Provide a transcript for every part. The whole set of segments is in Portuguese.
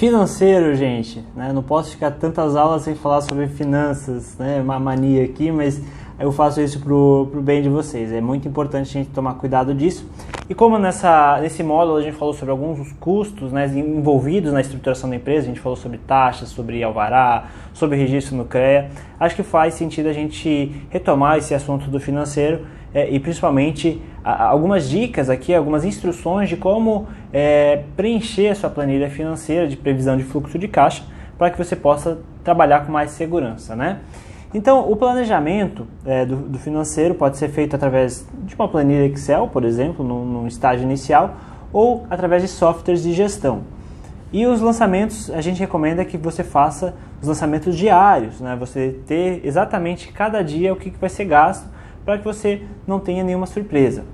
Financeiro, gente, né? Não posso ficar tantas aulas sem falar sobre finanças, né? Uma mania aqui, mas eu faço isso pro bem de vocês. É muito importante a gente tomar cuidado disso. E como nesse módulo a gente falou sobre alguns custos, né, envolvidos na estruturação da empresa, a gente falou sobre taxas, sobre alvará, sobre registro no CREA, acho que faz sentido a gente retomar esse assunto do financeiro e principalmente algumas dicas aqui, algumas instruções de como preencher a sua planilha financeira de previsão de fluxo de caixa para que você possa trabalhar com mais segurança, né? Então, o planejamento do financeiro pode ser feito através de uma planilha Excel, por exemplo, num estágio inicial, ou através de softwares de gestão. E os lançamentos, a gente recomenda que você faça os lançamentos diários, né? Você ter exatamente cada dia o que vai ser gasto, para que você não tenha nenhuma surpresa.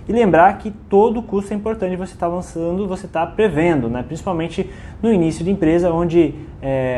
E lembrar que todo custo é importante você estar lançando, você estar prevendo, né? Principalmente no início de empresa, onde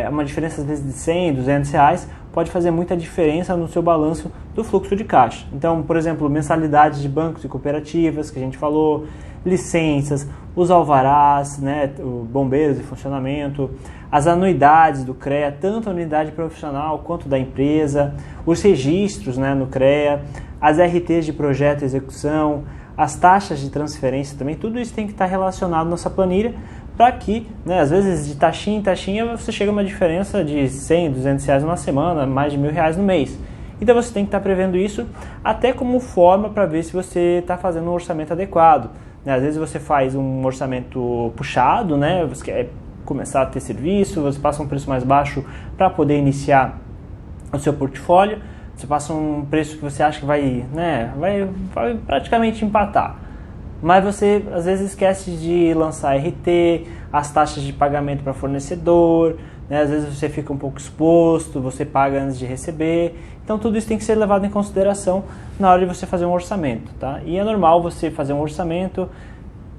uma diferença às vezes de 100, 200 reais pode fazer muita diferença no seu balanço do fluxo de caixa. Então, por exemplo, mensalidades de bancos e cooperativas, que a gente falou, licenças, os alvarás, né? Bombeiros de funcionamento, as anuidades do CREA, tanto a unidade profissional quanto da empresa, os registros, né, no CREA, as RTs de projeto e execução, as taxas de transferência também, tudo isso tem que estar relacionado na sua planilha para que, né, às vezes de taxinha em taxinha você chega a uma diferença de 100, 200 reais numa semana, mais de R$1.000 no mês. Então você tem que estar prevendo isso até como forma para ver se você está fazendo um orçamento adequado. Né? Às vezes você faz um orçamento puxado, né? Você quer começar a ter serviço, você passa um preço mais baixo para poder iniciar o seu portfólio, você passa um preço que você acha que vai praticamente empatar. Mas você às vezes esquece de lançar RT, as taxas de pagamento para fornecedor, né? Às vezes você fica um pouco exposto, você paga antes de receber. Então tudo isso tem que ser levado em consideração na hora de você fazer um orçamento, tá? E é normal você fazer um orçamento,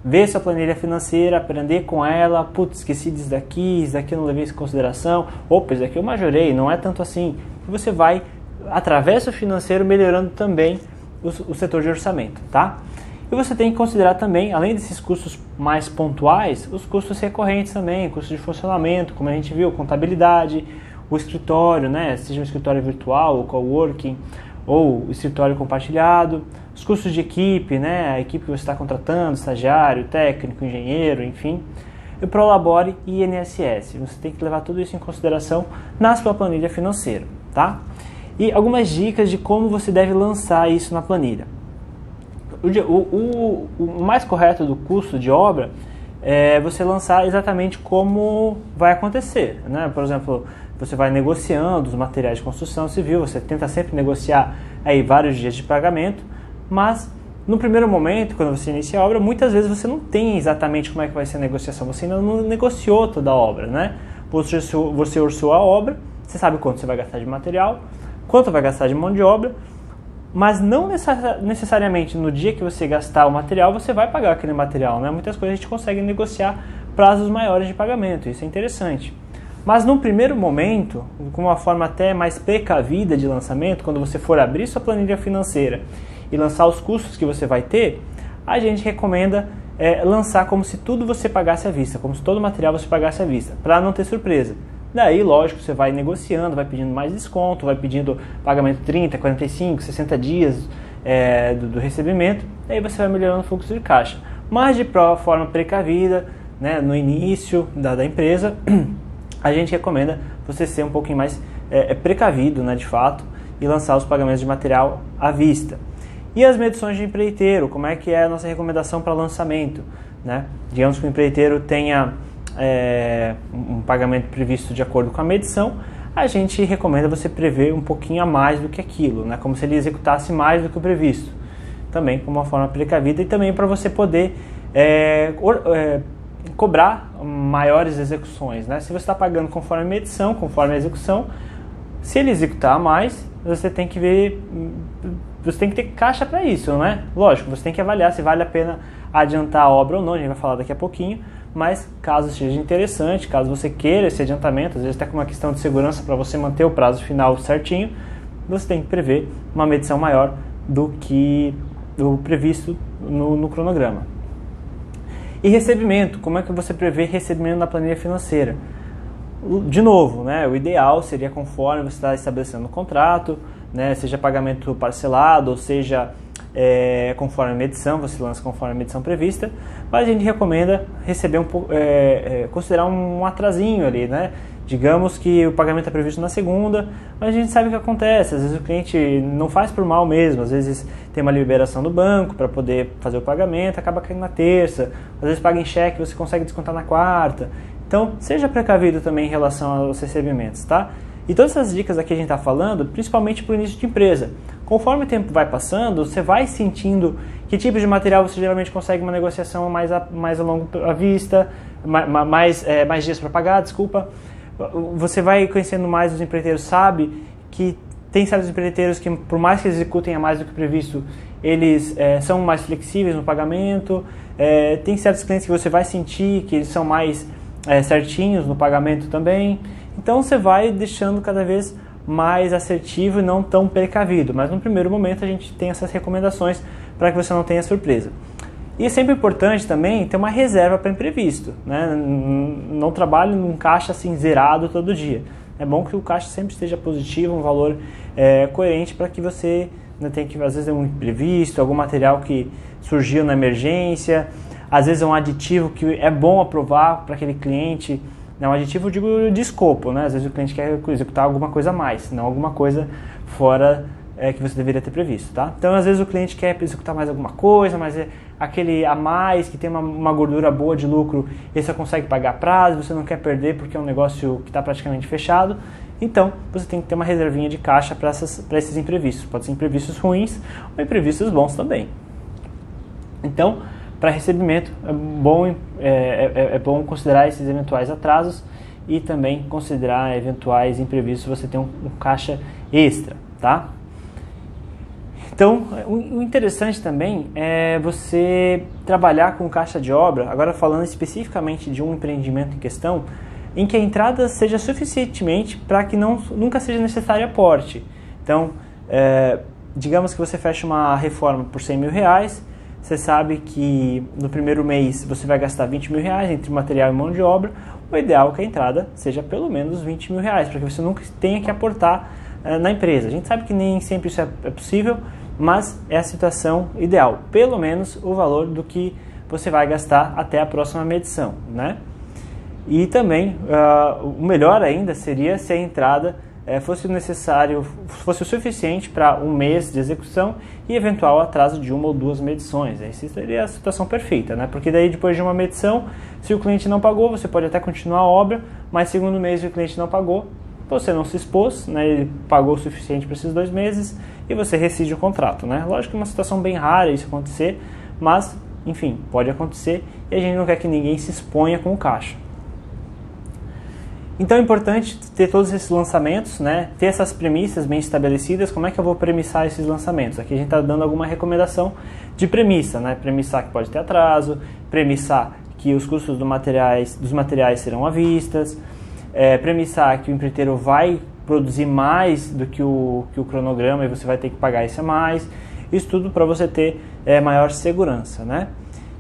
ver sua planilha financeira, aprender com ela, putz, esqueci disso daqui eu não levei isso em consideração, opa, isso daqui eu majorei, não é tanto assim. E você vai, através do financeiro, melhorando também o setor de orçamento, tá? E você tem que considerar também, além desses custos mais pontuais, os custos recorrentes também, custos de funcionamento, como a gente viu, contabilidade, o escritório, né, seja um escritório virtual, ou coworking, ou escritório compartilhado, os custos de equipe, né, a equipe que você está contratando, estagiário, técnico, engenheiro, enfim, e Prolabore e INSS. Você tem que levar tudo isso em consideração na sua planilha financeira, tá? E algumas dicas de como você deve lançar isso na planilha. O mais correto do custo de obra é você lançar exatamente como vai acontecer, né? Por exemplo, você vai negociando os materiais de construção civil, você tenta sempre negociar aí vários dias de pagamento, mas no primeiro momento, quando você inicia a obra, muitas vezes você não tem exatamente como é que vai ser a negociação, você ainda não negociou toda a obra, né? Você orçou a obra, você sabe quanto você vai gastar de material, quanto vai gastar de mão de obra, mas não necessariamente no dia que você gastar o material, você vai pagar aquele material, né? Muitas coisas a gente consegue negociar prazos maiores de pagamento, isso é interessante. Mas num primeiro momento, com uma forma até mais precavida de lançamento, quando você for abrir sua planilha financeira e lançar os custos que você vai ter, a gente recomenda lançar como se tudo você pagasse à vista, como se todo o material você pagasse à vista, para não ter surpresa. Daí, lógico, você vai negociando, vai pedindo mais desconto, vai pedindo pagamento 30, 45, 60 dias do recebimento, aí você vai melhorando o fluxo de caixa. Mas de forma precavida, né, no início da empresa, a gente recomenda você ser um pouquinho mais precavido, né, de fato, e lançar os pagamentos de material à vista. E as medições de empreiteiro, como é que é a nossa recomendação para lançamento, né? Digamos que o empreiteiro tenha um pagamento previsto de acordo com a medição, a gente recomenda você prever um pouquinho a mais do que aquilo, né? Como se ele executasse mais do que o previsto, também como uma forma precavida e também para você poder cobrar maiores execuções, né? Se você está pagando conforme a medição, conforme a execução, se ele executar mais, você tem que ver, você tem que ter caixa para isso, né? Lógico, você tem que avaliar se vale a pena adiantar a obra ou não, a gente vai falar daqui a pouquinho, mas caso seja interessante, caso você queira esse adiantamento, às vezes até com uma questão de segurança para você manter o prazo final certinho, você tem que prever uma medição maior do que o previsto no cronograma. E recebimento, como é que você prevê recebimento na planilha financeira? De novo, né, o ideal seria conforme você está estabelecendo o contrato, né, seja pagamento parcelado, ou seja conforme a medição, você lança conforme a medição prevista, mas a gente recomenda receber considerar um atrasinho ali, né? Digamos que o pagamento é previsto na segunda, mas a gente sabe o que acontece, às vezes o cliente não faz por mal mesmo, às vezes tem uma liberação do banco para poder fazer o pagamento, acaba caindo na terça, às vezes paga em cheque, você consegue descontar na quarta. Então, seja precavido também em relação aos recebimentos, tá? E todas essas dicas aqui a gente está falando, principalmente para o início de empresa. Conforme o tempo vai passando, você vai sentindo que tipo de material você geralmente consegue uma negociação mais a longo à vista, mais dias para pagar, desculpa. Você vai conhecendo mais os empreiteiros, sabe que tem certos empreiteiros que, por mais que executem a mais do que previsto, eles são mais flexíveis no pagamento. Tem certos clientes que você vai sentir que eles são mais certinhos no pagamento também. Então você vai deixando cada vez mais assertivo e não tão precavido. Mas no primeiro momento a gente tem essas recomendações para que você não tenha surpresa. E é sempre importante também ter uma reserva para imprevisto, né? Não trabalhe num caixa assim zerado todo dia. É bom que o caixa sempre esteja positivo, um valor coerente para que você não tenha que, às vezes, um imprevisto, algum material que surgiu na emergência, às vezes é um aditivo que é bom aprovar para aquele cliente. Um aditivo, eu digo, de escopo, né? Às vezes o cliente quer executar alguma coisa a mais, não alguma coisa fora que você deveria ter previsto, tá? Então, às vezes o cliente quer executar mais alguma coisa, mas aquele a mais que tem uma gordura boa de lucro, ele só consegue pagar a prazo, você não quer perder porque é um negócio que está praticamente fechado. Então, você tem que ter uma reservinha de caixa para esses imprevistos. Pode ser imprevistos ruins ou imprevistos bons também. Então, para recebimento, é bom considerar esses eventuais atrasos e também considerar eventuais imprevistos, você tem um caixa extra, tá? Então, o interessante também é você trabalhar com caixa de obra, agora falando especificamente de um empreendimento em questão, em que a entrada seja suficientemente para que nunca seja necessário aporte. Então, digamos que você fecha uma reforma por R$100 mil, você sabe que no primeiro mês você vai gastar R$20 mil entre material e mão de obra, o ideal é que a entrada seja pelo menos R$20 mil, para que você nunca tenha que aportar na empresa. A gente sabe que nem sempre isso é possível, mas é a situação ideal, pelo menos o valor do que você vai gastar até a próxima medição, né? E também, o melhor ainda seria se a entrada fosse o suficiente para um mês de execução e eventual atraso de 1 ou 2 medições. Essa seria a situação perfeita, né? Porque daí depois de uma medição, se o cliente não pagou, você pode até continuar a obra, mas segundo mês o cliente não pagou, você não se expôs, né? Ele pagou o suficiente para esses 2 meses e você rescinde o contrato, né? Lógico que é uma situação bem rara isso acontecer, mas, enfim, pode acontecer e a gente não quer que ninguém se exponha com o caixa. Então é importante ter todos esses lançamentos, né? Ter essas premissas bem estabelecidas. Como é que eu vou premissar esses lançamentos? Aqui a gente está dando alguma recomendação de premissa, né? Premissar que pode ter atraso, premissar que os custos dos materiais serão à vista, premissar que o empreiteiro vai produzir mais do que o cronograma e você vai ter que pagar isso a mais. Isso tudo para você ter maior segurança, né?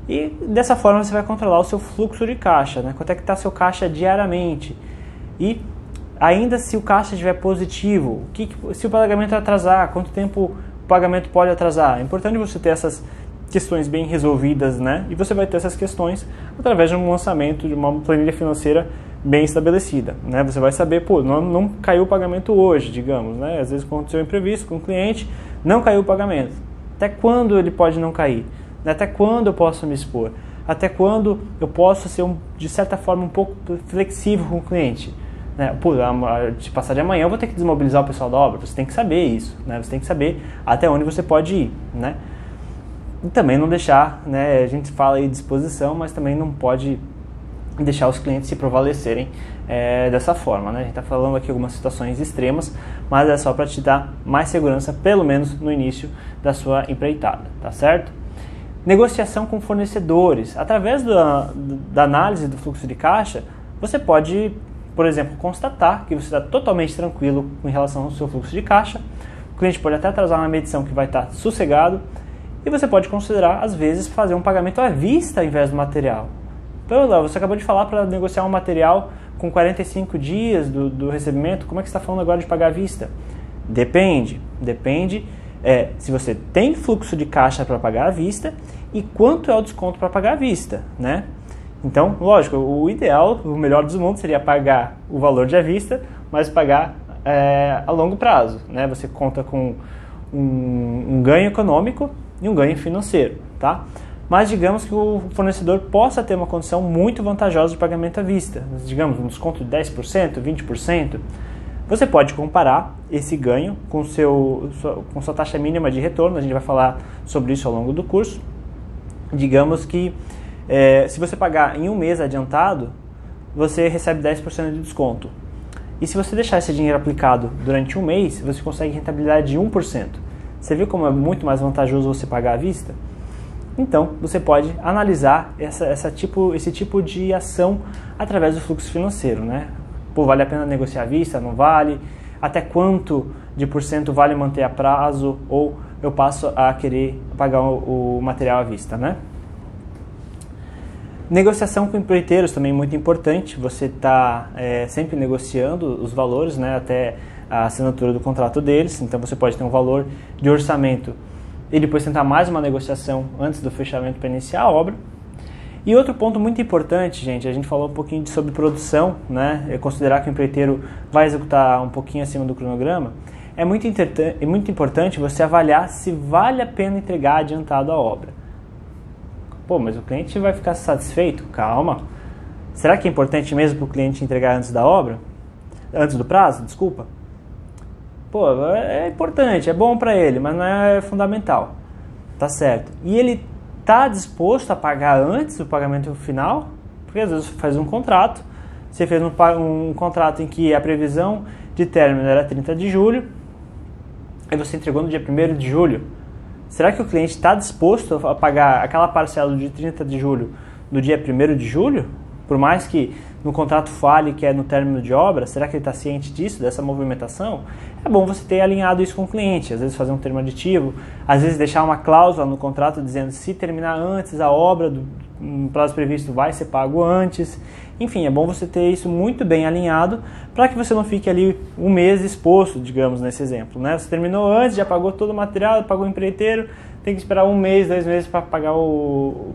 E dessa forma você vai controlar o seu fluxo de caixa, né? Quanto é que está seu caixa diariamente? E ainda se o caixa estiver positivo, se o pagamento atrasar, quanto tempo o pagamento pode atrasar? É importante você ter essas questões bem resolvidas, né? E você vai ter essas questões através de um lançamento de uma planilha financeira bem estabelecida, né? Você vai saber, não caiu o pagamento hoje, digamos, né? Às vezes aconteceu um imprevisto com o cliente, não caiu o pagamento. Até quando ele pode não cair? Até quando eu posso me expor? Até quando eu posso ser, de certa forma, um pouco flexível com o cliente? Se passar de amanhã eu vou ter que desmobilizar o pessoal da obra. Você tem que saber isso, né? Você tem que saber até onde você pode ir, né? E também não deixar, né? A gente fala aí de disposição, mas também não pode deixar os clientes se prevalecerem dessa forma, né? A gente está falando aqui algumas situações extremas, mas é só para te dar mais segurança, pelo menos no início da sua empreitada, tá certo? Negociação com fornecedores. Através da análise do fluxo de caixa, você pode, por exemplo, constatar que você está totalmente tranquilo em relação ao seu fluxo de caixa. O cliente pode até atrasar uma medição que vai estar sossegado. E você pode considerar, às vezes, fazer um pagamento à vista ao invés do material. Então, Léo, você acabou de falar para negociar um material com 45 dias do recebimento, como é que você está falando agora de pagar à vista? Depende se você tem fluxo de caixa para pagar à vista e quanto é o desconto para pagar à vista, né? Então, lógico, o ideal, o melhor dos mundos seria pagar o valor de à vista, mas pagar a longo prazo, né? Você conta com um ganho econômico e um ganho financeiro, tá? Mas digamos que o fornecedor possa ter uma condição muito vantajosa de pagamento à vista, digamos um desconto de 10%, 20%, você pode comparar esse ganho com sua taxa mínima de retorno, a gente vai falar sobre isso ao longo do curso. Digamos que se você pagar em um mês adiantado, você recebe 10% de desconto. E se você deixar esse dinheiro aplicado durante um mês, você consegue rentabilidade de 1%. Você viu como é muito mais vantajoso você pagar à vista? Então, você pode analisar esse tipo de ação através do fluxo financeiro, né? Pô, vale a pena negociar à vista? Não vale? Até quanto de porcento vale manter a prazo? Ou eu passo a querer pagar o material à vista, né? Negociação com empreiteiros também é muito importante. Você está sempre negociando os valores, né, até a assinatura do contrato deles. Então você pode ter um valor de orçamento e depois tentar mais uma negociação antes do fechamento para iniciar a obra. E outro ponto muito importante, gente, a gente falou um pouquinho sobre produção, né, é considerar que o empreiteiro vai executar um pouquinho acima do cronograma. É muito importante você avaliar se vale a pena entregar adiantado a obra. Pô, mas o cliente vai ficar satisfeito? Calma. Será que é importante mesmo para o cliente entregar antes da obra? Antes do prazo, desculpa? Pô, é importante, é bom para ele, mas não é fundamental. Tá certo. E ele tá disposto a pagar antes do pagamento final? Porque às vezes você faz um contrato, você fez um contrato em que a previsão de término era 30 de julho, e você entregou no dia 1º de julho. Será que o cliente está disposto a pagar aquela parcela de 30 de julho no dia 1º de julho? Por mais que no contrato fale que é no término de obra, será que ele está ciente disso, dessa movimentação? É bom você ter alinhado isso com o cliente, às vezes fazer um termo aditivo, às vezes deixar uma cláusula no contrato dizendo que se terminar antes a obra, no prazo previsto vai ser pago antes. Enfim, é bom você ter isso muito bem alinhado para que você não fique ali um mês exposto, digamos, nesse exemplo, né? Você terminou antes, já pagou todo o material, pagou o empreiteiro, tem que esperar um mês, 2 meses para pagar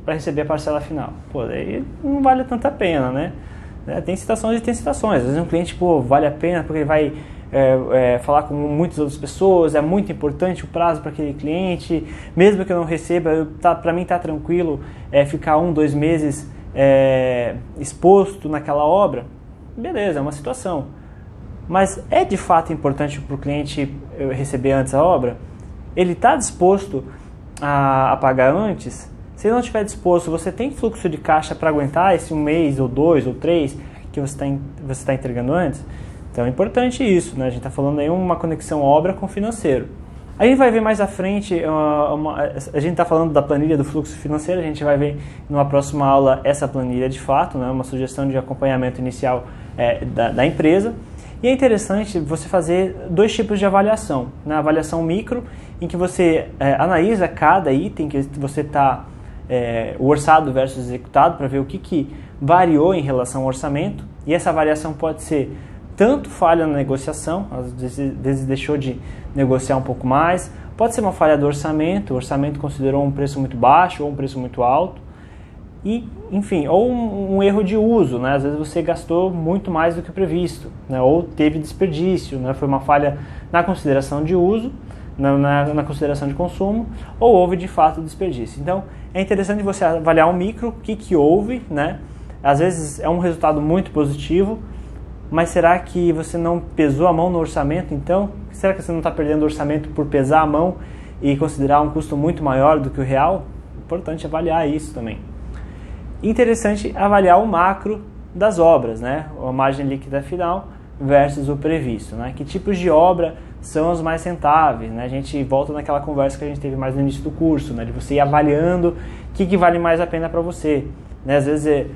para receber a parcela final. Pô, aí não vale tanta pena, né? Tem situações e tem situações. Às vezes um cliente, pô, vale a pena porque ele vai falar com muitas outras pessoas, é muito importante o prazo para aquele cliente, mesmo que eu não receba, para mim tá tranquilo ficar 1, 2 meses exposto naquela obra. Beleza, é uma situação. Mas é de fato importante para o cliente receber antes a obra? Ele está disposto a pagar antes? Se ele não estiver disposto, você tem fluxo de caixa para aguentar esse 1 mês, ou 2, ou 3 que você está entregando antes? Então é importante isso, né? A gente está falando aí uma conexão obra com financeiro. A gente vai ver mais à frente, a gente está falando da planilha do fluxo financeiro, a gente vai ver numa próxima aula essa planilha de fato, né? Uma sugestão de acompanhamento inicial da empresa. E é interessante você fazer 2 tipos de avaliação. Né? A avaliação micro, em que você analisa cada item que você está o orçado versus executado, para ver o que variou em relação ao orçamento. E essa variação pode ser tanto falha na negociação, às vezes deixou de negociar um pouco mais, pode ser uma falha do orçamento, o orçamento considerou um preço muito baixo ou um preço muito alto, e, enfim, ou um erro de uso, né? Às vezes você gastou muito mais do que previsto, né? Ou teve desperdício, né? Foi uma falha na consideração de uso, na consideração de consumo, ou houve de fato desperdício. Então é interessante você avaliar o micro, o que houve, né? Às vezes é um resultado muito positivo, mas será que você não pesou a mão no orçamento então? Será que você não está perdendo o orçamento por pesar a mão e considerar um custo muito maior do que o real? Importante avaliar isso também. Interessante avaliar o macro das obras, né? A margem líquida final versus o previsto, né? Que tipos de obra são os mais rentáveis, né? A gente volta naquela conversa que a gente teve mais no início do curso, né? De você ir avaliando o que vale mais a pena para você, né? Às vezes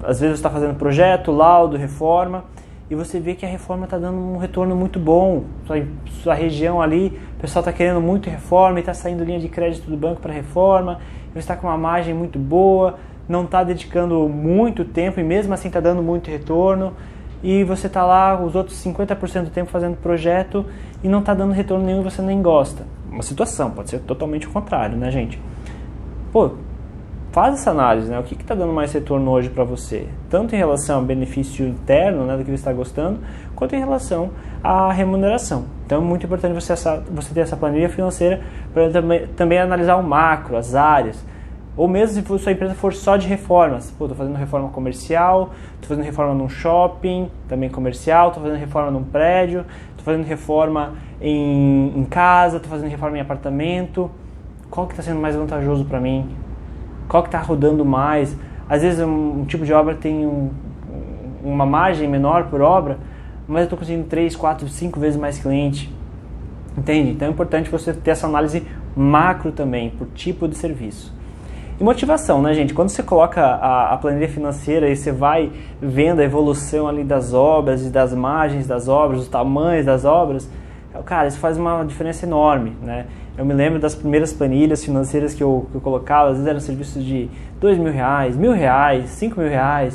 você está fazendo projeto, laudo, reforma, e você vê que a reforma está dando um retorno muito bom. Sua região ali, o pessoal está querendo muito reforma e está saindo linha de crédito do banco para reforma, você está com uma margem muito boa, não está dedicando muito tempo e mesmo assim está dando muito retorno, e você está lá os outros 50% do tempo fazendo projeto e não está dando retorno nenhum e você nem gosta. Uma situação, pode ser totalmente o contrário, né, gente? Pô, faz essa análise, né? O que está dando mais retorno hoje para você? Tanto em relação ao benefício interno, né, do que você está gostando, quanto em relação à remuneração. Então é muito importante você ter essa planilha financeira para também analisar o macro, as áreas. Ou mesmo se sua empresa for só de reformas. Pô, estou fazendo reforma comercial, estou fazendo reforma num shopping, também comercial, estou fazendo reforma num prédio, estou fazendo reforma em casa, estou fazendo reforma em apartamento. Qual que está sendo mais vantajoso para mim? Qual que está rodando mais? Às vezes um tipo de obra tem uma margem menor por obra, mas eu estou conseguindo 3, 4, 5 vezes mais cliente. Entende? Então é importante você ter essa análise macro também, por tipo de serviço. E motivação, né, gente? Quando você coloca a planilha financeira e você vai vendo a evolução ali das obras e das margens das obras, os tamanhos das obras, cara, isso faz uma diferença enorme, né? Eu me lembro das primeiras planilhas financeiras que eu colocava, às vezes eram serviços de R$2.000, R$1.000, R$5.000,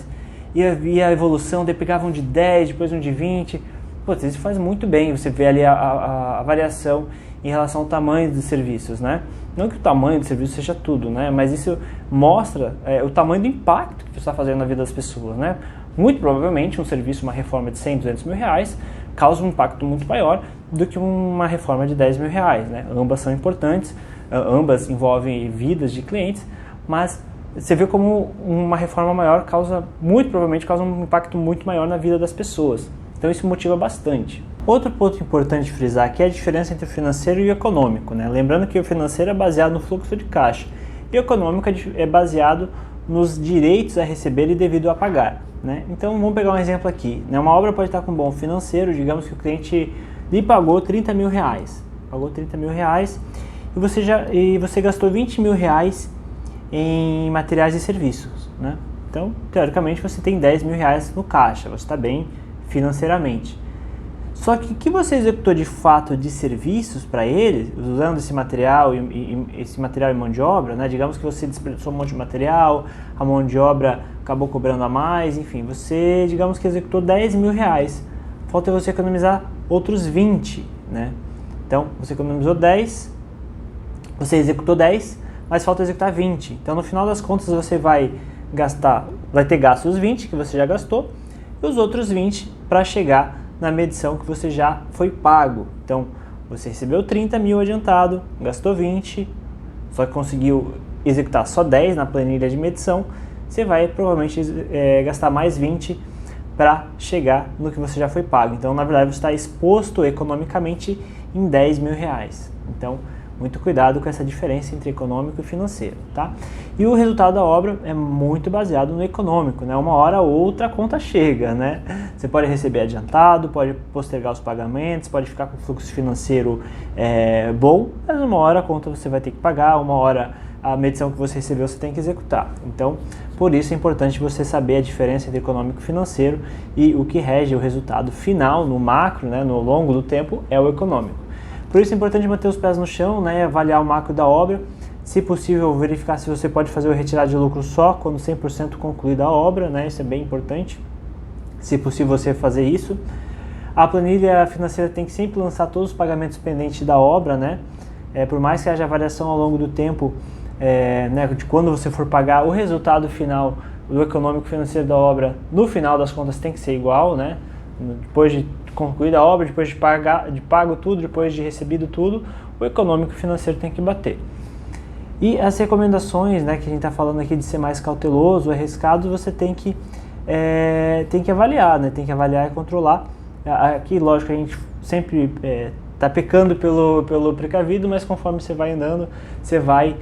e a evolução, daí pegavam de 10, depois um de 20. Putz, isso faz muito bem, você vê ali a variação em relação ao tamanho dos serviços, né? Não que o tamanho do serviço seja tudo, né? Mas isso mostra o tamanho do impacto que você está fazendo na vida das pessoas, né? Muito provavelmente um serviço, uma reforma de 100, R$200.000 causa um impacto muito maior do que uma reforma de R$10.000, né? Ambas são importantes, ambas envolvem vidas de clientes, mas você vê como uma reforma maior muito provavelmente causa um impacto muito maior na vida das pessoas. Então isso motiva bastante. Outro ponto importante de frisar aqui é a diferença entre o financeiro e o econômico, né? Lembrando que o financeiro é baseado no fluxo de caixa e o econômico é baseado nos direitos a receber e devido a pagar, né? Então vamos pegar um exemplo aqui, né? Uma obra pode estar com um bom financeiro, digamos que o cliente lhe pagou R$30.000, e você gastou R$20.000 em materiais e serviços, né? Então, teoricamente, você tem R$10.000 no caixa, você está bem financeiramente. Só que o que você executou de fato de serviços para ele, usando esse material e mão de obra, né? Digamos que você desperdiçou um monte de material, a mão de obra acabou cobrando a mais, enfim, você, digamos que executou R$10.000. Falta você economizar outros 20, né? Então, você economizou 10, você executou 10, mas falta executar 20. Então, no final das contas, você vai ter gasto os 20 que você já gastou e os outros 20 para chegar na medição que você já foi pago. Então, você recebeu 30.000 adiantado, gastou 20, só que conseguiu executar só 10 na planilha de medição, você vai provavelmente gastar mais 20 para chegar no que você já foi pago. Então, na verdade, você está exposto economicamente em R$10.000. Então, muito cuidado com essa diferença entre econômico e financeiro, tá? E o resultado da obra é muito baseado no econômico, né? Uma hora ou outra a conta chega, né? Você pode receber adiantado, pode postergar os pagamentos, pode ficar com fluxo financeiro bom, mas uma hora a conta você vai ter que pagar, uma hora a medição que você recebeu você tem que executar. Então, por isso é importante você saber a diferença entre econômico e financeiro, e o que rege o resultado final no macro, né, no longo do tempo, é o econômico. Por isso é importante manter os pés no chão, né, avaliar o macro da obra, se possível verificar se você pode fazer o retirada de lucro só quando 100% concluída a obra, né, isso é bem importante, se possível você fazer isso. A planilha financeira tem que sempre lançar todos os pagamentos pendentes da obra, né, por mais que haja variação ao longo do tempo, né, de quando você for pagar, o resultado final do econômico financeiro da obra, no final das contas tem que ser igual, né, depois de concluída a obra, depois de pago tudo, depois de recebido tudo, o econômico financeiro tem que bater. E as recomendações, né, que a gente está falando aqui de ser mais cauteloso, arriscado, você tem que avaliar, né, tem que avaliar e controlar. Aqui, lógico, a gente sempre está pecando pelo precavido, mas conforme você vai andando, você vai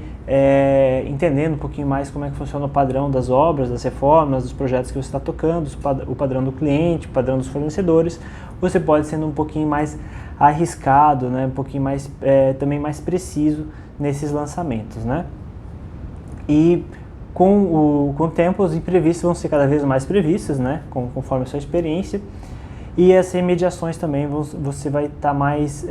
entendendo um pouquinho mais como é que funciona o padrão das obras, das reformas, dos projetos que você está tocando, o padrão do cliente, o padrão dos fornecedores. Você pode sendo um pouquinho mais arriscado, né, um pouquinho mais, também mais preciso nesses lançamentos, né? E com o tempo os imprevistos vão ser cada vez mais previstos, né, conforme a sua experiência. E as remediações também você vai estar mais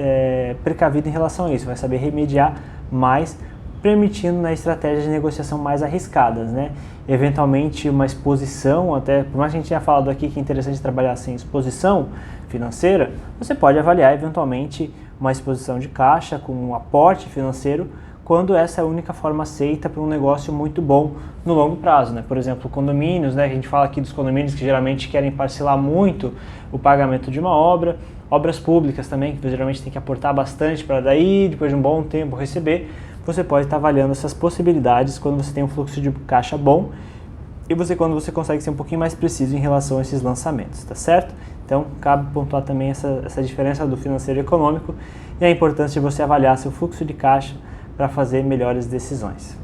precavido em relação a isso, vai saber remediar mais permitindo, né, estratégias de negociação mais arriscadas, né? Eventualmente uma exposição, até por mais que a gente tenha falado aqui que é interessante trabalhar sem exposição financeira, você pode avaliar eventualmente uma exposição de caixa com um aporte financeiro quando essa é a única forma aceita para um negócio muito bom no longo prazo, né? Por exemplo, condomínios, né? A gente fala aqui dos condomínios que geralmente querem parcelar muito o pagamento de uma obra, obras públicas também, que geralmente tem que aportar bastante para daí, depois de um bom tempo, receber. Você pode estar avaliando essas possibilidades quando você tem um fluxo de caixa bom e quando você consegue ser um pouquinho mais preciso em relação a esses lançamentos, tá certo? Então, cabe pontuar também essa diferença do financeiro e econômico e a importância de você avaliar seu fluxo de caixa para fazer melhores decisões.